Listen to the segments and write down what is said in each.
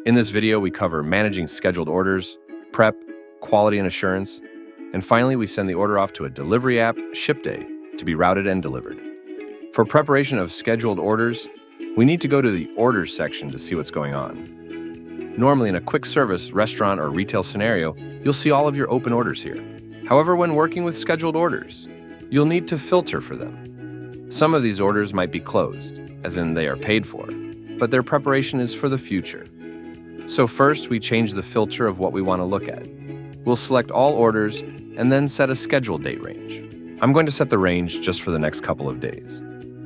In this video, we cover managing scheduled orders, prep, quality and assurance, and finally, we send the order off to a delivery app, ship day, to be routed and delivered. For preparation of scheduled orders, we need to go to the orders section to see what's going on. Normally, in a quick service, restaurant, or retail scenario, you'll see all of your open orders here. However, when working with scheduled orders, you'll need to filter for them. Some of these orders might be closed, as in they are paid for, but their preparation is for the future. So first, we change the filter of what we want to look at. We'll select all orders and then set a schedule date range. I'm going to set the range just for the next couple of days.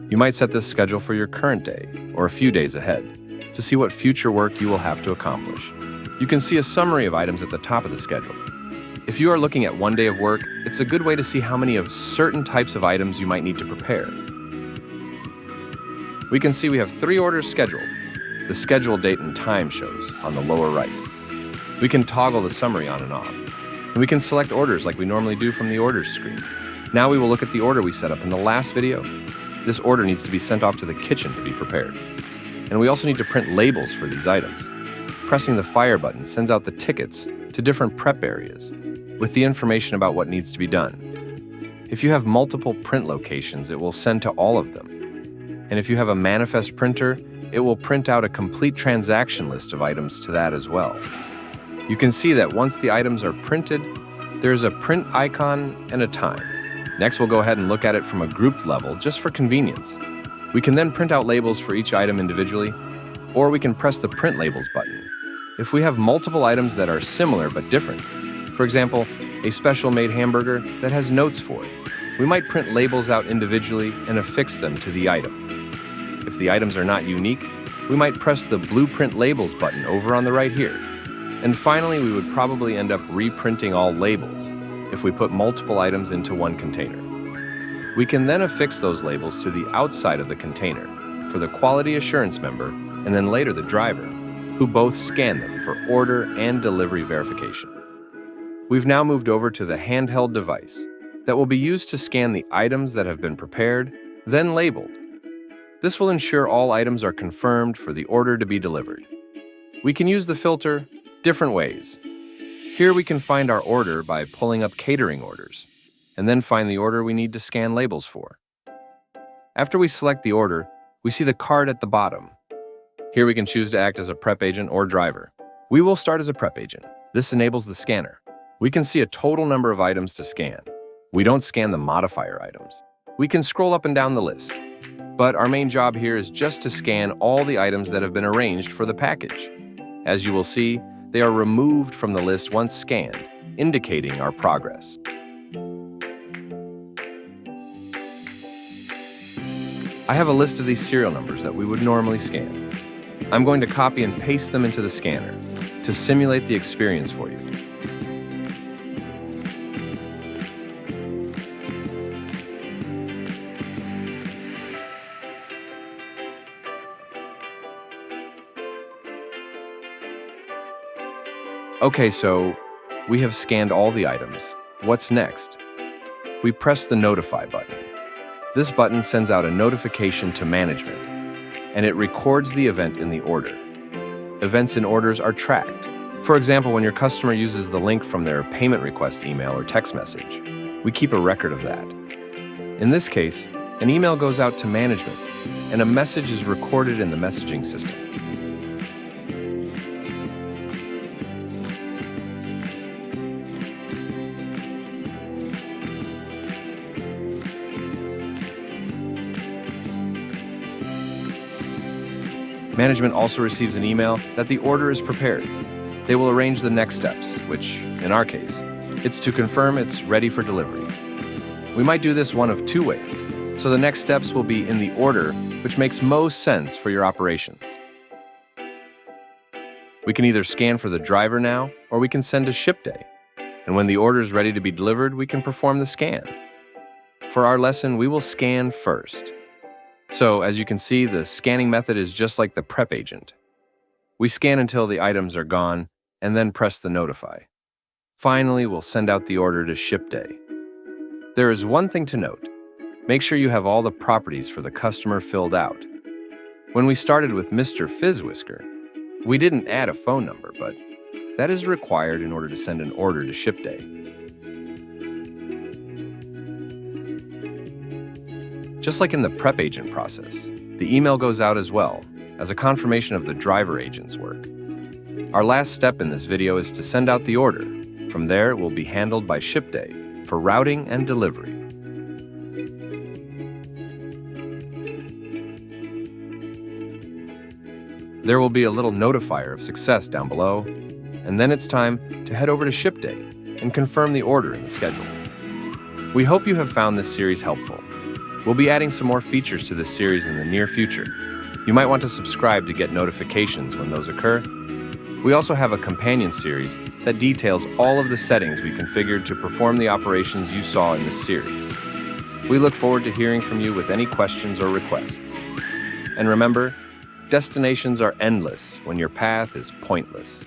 You might set this schedule for your current day or a few days ahead to see what future work you will have to accomplish. You can see a summary of items at the top of the schedule. If you are looking at one day of work, it's a good way to see how many of certain types of items you might need to prepare. We can see we have 3 orders scheduled. The schedule date and time shows on the lower right. We can toggle the summary on and off. And we can select orders like we normally do from the orders screen. Now we will look at the order we set up in the last video. This order needs to be sent off to the kitchen to be prepared. And we also need to print labels for these items. Pressing the fire button sends out the tickets to different prep areas with the information about what needs to be done. If you have multiple print locations, it will send to all of them. And if you have a manifest printer, it will print out a complete transaction list of items to that as well. You can see that once the items are printed, there's a print icon and a time. Next, we'll go ahead and look at it from a grouped level just for convenience. We can then print out labels for each item individually, or we can press the Print Labels button. If we have multiple items that are similar but different, for example, a special-made hamburger that has notes for it, we might print labels out individually and affix them to the item. If the items are not unique, we might press the Blueprint Labels button over on the right here. And finally, we would probably end up reprinting all labels if we put multiple items into one container. We can then affix those labels to the outside of the container for the quality assurance member and then later the driver, who both scan them for order and delivery verification. We've now moved over to the handheld device that will be used to scan the items that have been prepared, then labeled. This will ensure all items are confirmed for the order to be delivered. We can use the filter different ways. Here we can find our order by pulling up catering orders, and then find the order we need to scan labels for. After we select the order, we see the card at the bottom. Here we can choose to act as a prep agent or driver. We will start as a prep agent. This enables the scanner. We can see a total number of items to scan. We don't scan the modifier items. We can scroll up and down the list, but our main job here is just to scan all the items that have been arranged for the package. As you will see, they are removed from the list once scanned, indicating our progress. I have a list of these serial numbers that we would normally scan. I'm going to copy and paste them into the scanner to simulate the experience for you. Okay, so we have scanned all the items. What's next? We press the Notify button. This button sends out a notification to management, and it records the event in the order. Events in orders are tracked. For example, when your customer uses the link from their payment request email or text message, we keep a record of that. In this case, an email goes out to management, and a message is recorded in the messaging system. Management also receives an email that the order is prepared. They will arrange the next steps, which, in our case, it's to confirm it's ready for delivery. We might do this one of 2 ways, so the next steps will be in the order which makes most sense for your operations. We can either scan for the driver now, or we can send to ship day. And when the order is ready to be delivered, we can perform the scan. For our lesson, we will scan first. So, as you can see, the scanning method is just like the prep agent. We scan until the items are gone, and then press the Notify. Finally, we'll send out the order to ship day. There is one thing to note. Make sure you have all the properties for the customer filled out. When we started with Mr. Fizzwhisker, We didn't add a phone number, but that is required in order to send an order to ship day. Just like in the prep agent process, the email goes out as well as a confirmation of the driver agent's work. Our last step in this video is to send out the order. From there, it will be handled by ship day for routing and delivery. There will be a little notifier of success down below, and then it's time to head over to ship day and confirm the order in the schedule. We hope you have found this series helpful. We'll be adding some more features to this series in the near future. You might want to subscribe to get notifications when those occur. We also have a companion series that details all of the settings we configured to perform the operations you saw in this series. We look forward to hearing from you with any questions or requests. And remember, destinations are endless when your path is pointless.